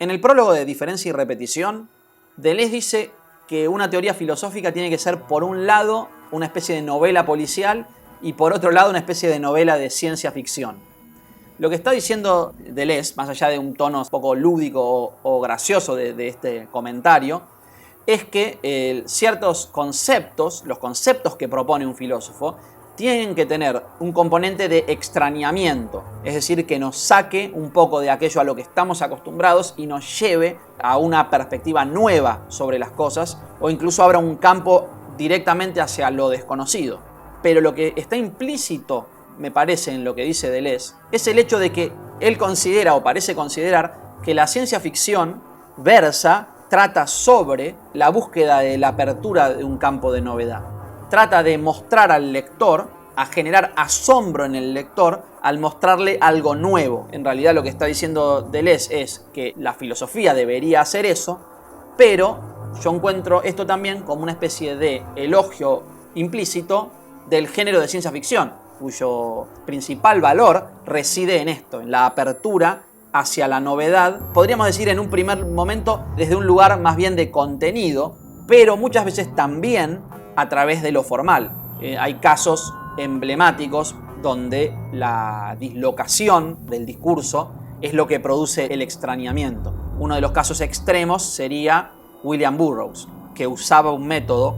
En el prólogo de Diferencia y Repetición, Deleuze dice que una teoría filosófica tiene que ser, por un lado, una especie de novela policial y por otro lado, una especie de novela de ciencia ficción. Lo que está diciendo Deleuze, más allá de un tono un poco lúdico o gracioso de este comentario, es que ciertos conceptos, los conceptos que propone un filósofo, tienen que tener un componente de extrañamiento, es decir, que nos saque un poco de aquello a lo que estamos acostumbrados y nos lleve a una perspectiva nueva sobre las cosas, o incluso abra un campo directamente hacia lo desconocido. Pero lo que está implícito, me parece, en lo que dice Deleuze, es el hecho de que él considera, o parece considerar, que la ciencia ficción trata sobre la búsqueda de la apertura de un campo de novedad. Trata de mostrar al lector, a generar asombro en el lector al mostrarle algo nuevo. En realidad lo que está diciendo Deleuze es que la filosofía debería hacer eso, pero yo encuentro esto también como una especie de elogio implícito del género de ciencia ficción, cuyo principal valor reside en esto, en la apertura hacia la novedad, podríamos decir en un primer momento desde un lugar más bien de contenido, pero muchas veces también a través de lo formal. Hay casos emblemáticos donde la dislocación del discurso es lo que produce el extrañamiento. Uno de los casos extremos sería William Burroughs, que usaba un método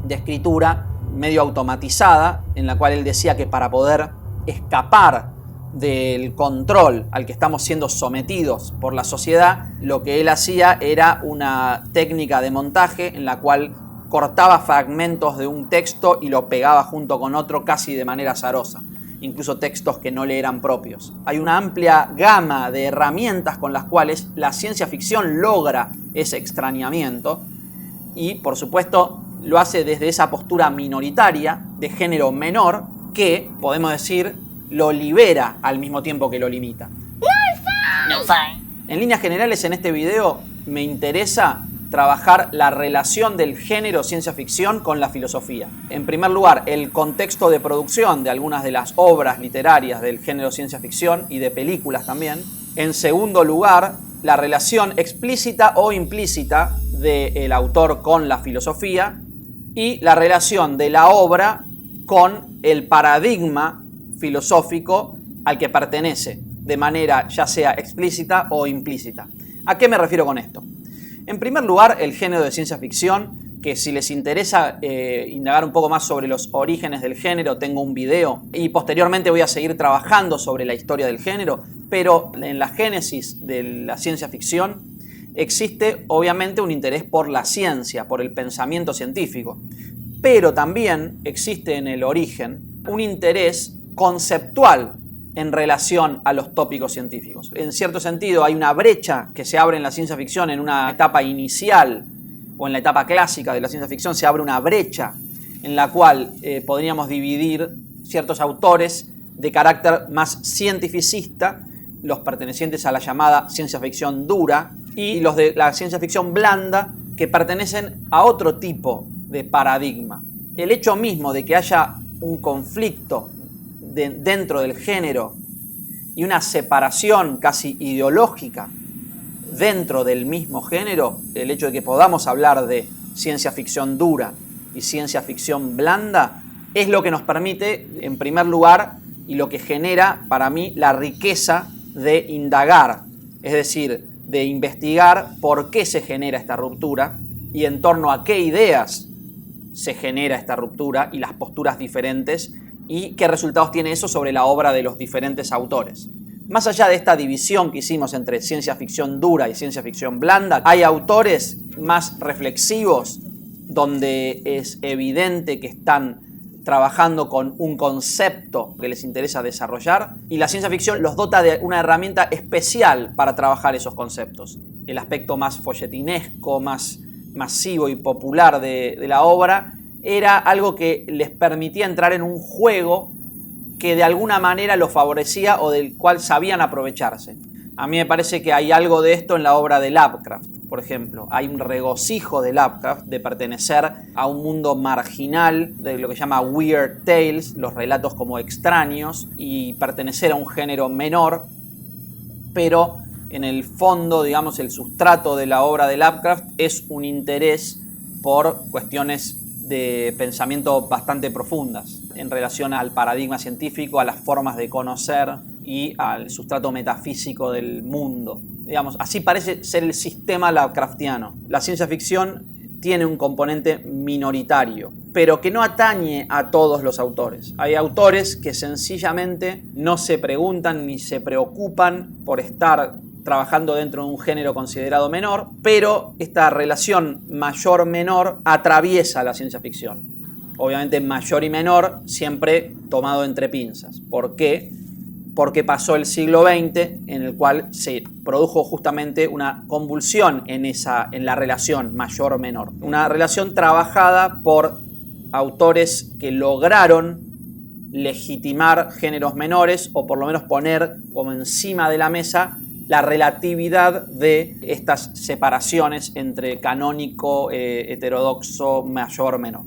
de escritura medio automatizada, en la cual él decía que para poder escapar del control al que estamos siendo sometidos por la sociedad, lo que él hacía era una técnica de montaje en la cual cortaba fragmentos de un texto y lo pegaba junto con otro casi de manera azarosa, incluso textos que no le eran propios. Hay una amplia gama de herramientas con las cuales la ciencia ficción logra ese extrañamiento y, por supuesto, lo hace desde esa postura minoritaria, de género menor, que, podemos decir, lo libera al mismo tiempo que lo limita. En líneas generales, en este video me interesa trabajar la relación del género ciencia ficción con la filosofía. En primer lugar, el contexto de producción de algunas de las obras literarias del género ciencia ficción y de películas también. En segundo lugar, la relación explícita o implícita del autor con la filosofía y la relación de la obra con el paradigma filosófico al que pertenece, de manera ya sea explícita o implícita. ¿A qué me refiero con esto? En primer lugar, el género de ciencia ficción, que si les interesa indagar un poco más sobre los orígenes del género, tengo un video y posteriormente voy a seguir trabajando sobre la historia del género, pero en la génesis de la ciencia ficción existe obviamente un interés por la ciencia, por el pensamiento científico, pero también existe en el origen un interés conceptual en relación a los tópicos científicos. En cierto sentido, hay una brecha que se abre en la ciencia ficción en una etapa inicial o en la etapa clásica de la ciencia ficción, se abre una brecha en la cual podríamos dividir ciertos autores de carácter más cientificista, los pertenecientes a la llamada ciencia ficción dura, y los de la ciencia ficción blanda, que pertenecen a otro tipo de paradigma. El hecho mismo de que haya un conflicto dentro del género y una separación casi ideológica dentro del mismo género, el hecho de que podamos hablar de ciencia ficción dura y ciencia ficción blanda, es lo que nos permite, en primer lugar, y lo que genera para mí la riqueza de indagar, es decir, de investigar por qué se genera esta ruptura y en torno a qué ideas se genera esta ruptura y las posturas diferentes y qué resultados tiene eso sobre la obra de los diferentes autores. Más allá de esta división que hicimos entre ciencia ficción dura y ciencia ficción blanda, hay autores más reflexivos donde es evidente que están trabajando con un concepto que les interesa desarrollar y la ciencia ficción los dota de una herramienta especial para trabajar esos conceptos. El aspecto más folletinesco, más masivo y popular de la obra era algo que les permitía entrar en un juego que de alguna manera los favorecía o del cual sabían aprovecharse. A mí me parece que hay algo de esto en la obra de Lovecraft, por ejemplo. Hay un regocijo de Lovecraft de pertenecer a un mundo marginal, de lo que llama Weird Tales, los relatos como extraños, y pertenecer a un género menor, pero En el fondo, digamos, el sustrato de la obra de Lovecraft es un interés por cuestiones de pensamiento bastante profundas en relación al paradigma científico, a las formas de conocer y al sustrato metafísico del mundo. Digamos, así parece ser el sistema Lovecraftiano. La ciencia ficción tiene un componente minoritario, pero que no atañe a todos los autores. Hay autores que sencillamente no se preguntan ni se preocupan por estar trabajando dentro de un género considerado menor, pero esta relación mayor-menor atraviesa la ciencia ficción. Obviamente mayor y menor siempre tomado entre pinzas. ¿Por qué? Porque pasó el siglo XX en el cual se produjo justamente una convulsión en la relación mayor-menor. Una relación trabajada por autores que lograron legitimar géneros menores o por lo menos poner como encima de la mesa la relatividad de estas separaciones entre canónico, heterodoxo, mayor-menor.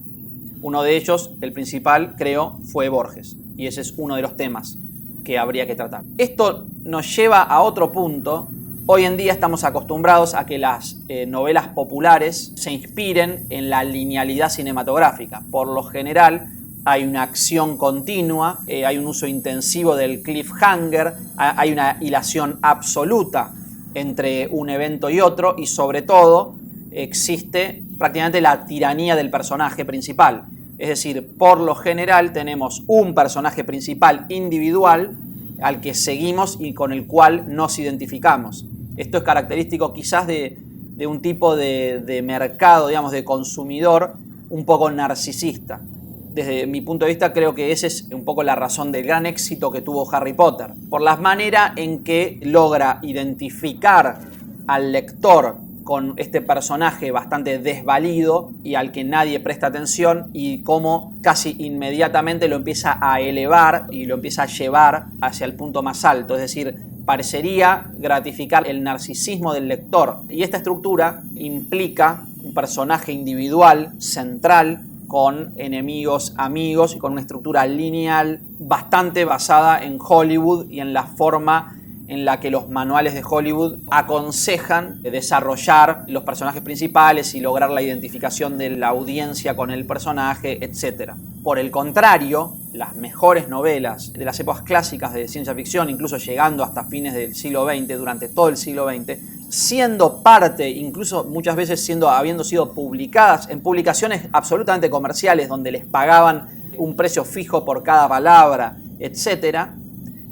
Uno de ellos, el principal, creo, fue Borges, y ese es uno de los temas que habría que tratar. Esto nos lleva a otro punto. Hoy en día estamos acostumbrados a que las novelas populares se inspiren en la linealidad cinematográfica. Por lo general, hay una acción continua, hay un uso intensivo del cliffhanger, hay una hilación absoluta entre un evento y otro, y sobre todo existe prácticamente la tiranía del personaje principal. Es decir, por lo general tenemos un personaje principal individual al que seguimos y con el cual nos identificamos. Esto es característico quizás de un tipo de mercado, digamos, de consumidor un poco narcisista. Desde mi punto de vista creo que esa es un poco la razón del gran éxito que tuvo Harry Potter, por la manera en que logra identificar al lector con este personaje bastante desvalido y al que nadie presta atención, y cómo casi inmediatamente lo empieza a elevar y lo empieza a llevar hacia el punto más alto. Es decir, parecería gratificar el narcisismo del lector. Y esta estructura implica un personaje individual, central, con enemigos, amigos y con una estructura lineal bastante basada en Hollywood y en la forma en la que los manuales de Hollywood aconsejan desarrollar los personajes principales y lograr la identificación de la audiencia con el personaje, etc. Por el contrario, las mejores novelas de las épocas clásicas de ciencia ficción, incluso llegando hasta fines del siglo XX, durante todo el siglo XX, siendo parte, incluso muchas veces habiendo sido publicadas en publicaciones absolutamente comerciales donde les pagaban un precio fijo por cada palabra, etc.,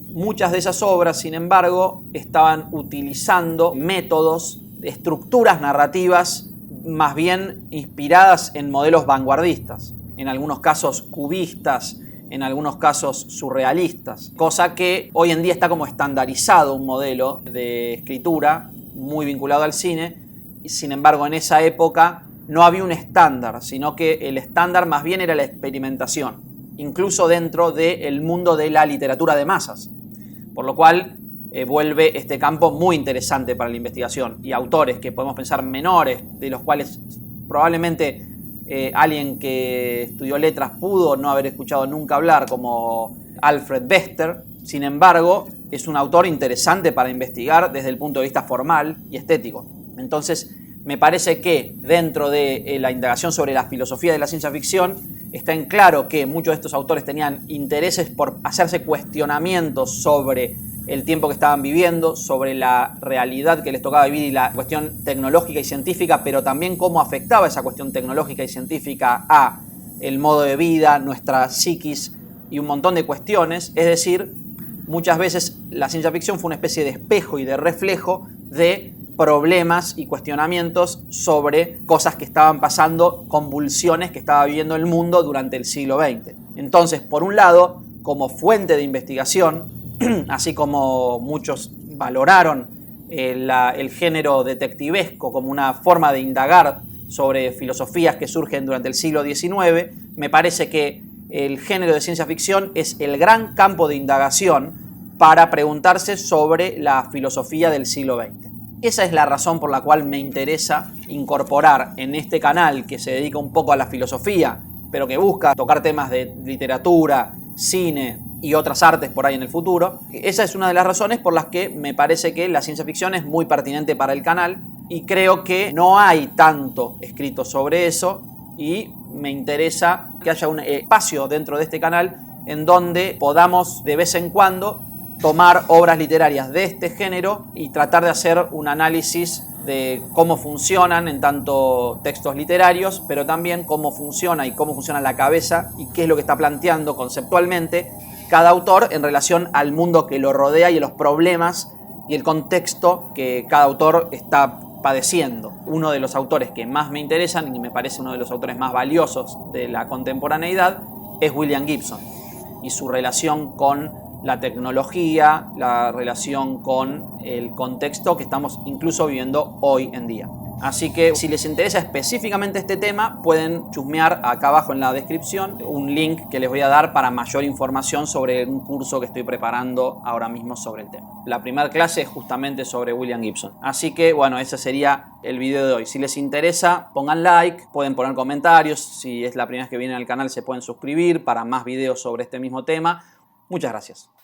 muchas de esas obras, sin embargo, estaban utilizando métodos, estructuras narrativas más bien inspiradas en modelos vanguardistas, en algunos casos cubistas, en algunos casos surrealistas, cosa que hoy en día está como estandarizado un modelo de escritura muy vinculado al cine, y sin embargo en esa época no había un estándar, sino que el estándar más bien era la experimentación, incluso dentro del mundo de la literatura de masas. Por lo cual vuelve este campo muy interesante para la investigación, y autores que podemos pensar menores, de los cuales probablemente alguien que estudió letras pudo no haber escuchado nunca hablar, como Alfred Bester. Sin embargo, es un autor interesante para investigar desde el punto de vista formal y estético. Entonces, me parece que dentro de la indagación sobre la filosofía de la ciencia ficción está en claro que muchos de estos autores tenían intereses por hacerse cuestionamientos sobre el tiempo que estaban viviendo, sobre la realidad que les tocaba vivir y la cuestión tecnológica y científica, pero también cómo afectaba esa cuestión tecnológica y científica a el modo de vida, nuestra psiquis y un montón de cuestiones. Es decir, muchas veces la ciencia ficción fue una especie de espejo y de reflejo de problemas y cuestionamientos sobre cosas que estaban pasando, convulsiones que estaba viviendo el mundo durante el siglo XX. Entonces, por un lado, como fuente de investigación, así como muchos valoraron el género detectivesco como una forma de indagar sobre filosofías que surgen durante el siglo XIX, me parece que el género de ciencia ficción es el gran campo de indagación para preguntarse sobre la filosofía del siglo XX. Esa es la razón por la cual me interesa incorporar en este canal, que se dedica un poco a la filosofía, pero que busca tocar temas de literatura, cine y otras artes por ahí en el futuro. Esa es una de las razones por las que me parece que la ciencia ficción es muy pertinente para el canal y creo que no hay tanto escrito sobre eso y me interesa que haya un espacio dentro de este canal en donde podamos de vez en cuando tomar obras literarias de este género y tratar de hacer un análisis de cómo funcionan en tanto textos literarios, pero también cómo funciona y cómo funciona la cabeza y qué es lo que está planteando conceptualmente cada autor en relación al mundo que lo rodea y a los problemas y el contexto que cada autor está padeciendo. Uno de los autores que más me interesan y me parece uno de los autores más valiosos de la contemporaneidad es William Gibson y su relación con la tecnología, la relación con el contexto que estamos incluso viviendo hoy en día. Así que si les interesa específicamente este tema, pueden chusmear acá abajo en la descripción un link que les voy a dar para mayor información sobre un curso que estoy preparando ahora mismo sobre el tema. La primera clase es justamente sobre William Gibson. Así que bueno, ese sería el video de hoy. Si les interesa, pongan like, pueden poner comentarios. Si es la primera vez que vienen al canal, se pueden suscribir para más videos sobre este mismo tema. Muchas gracias.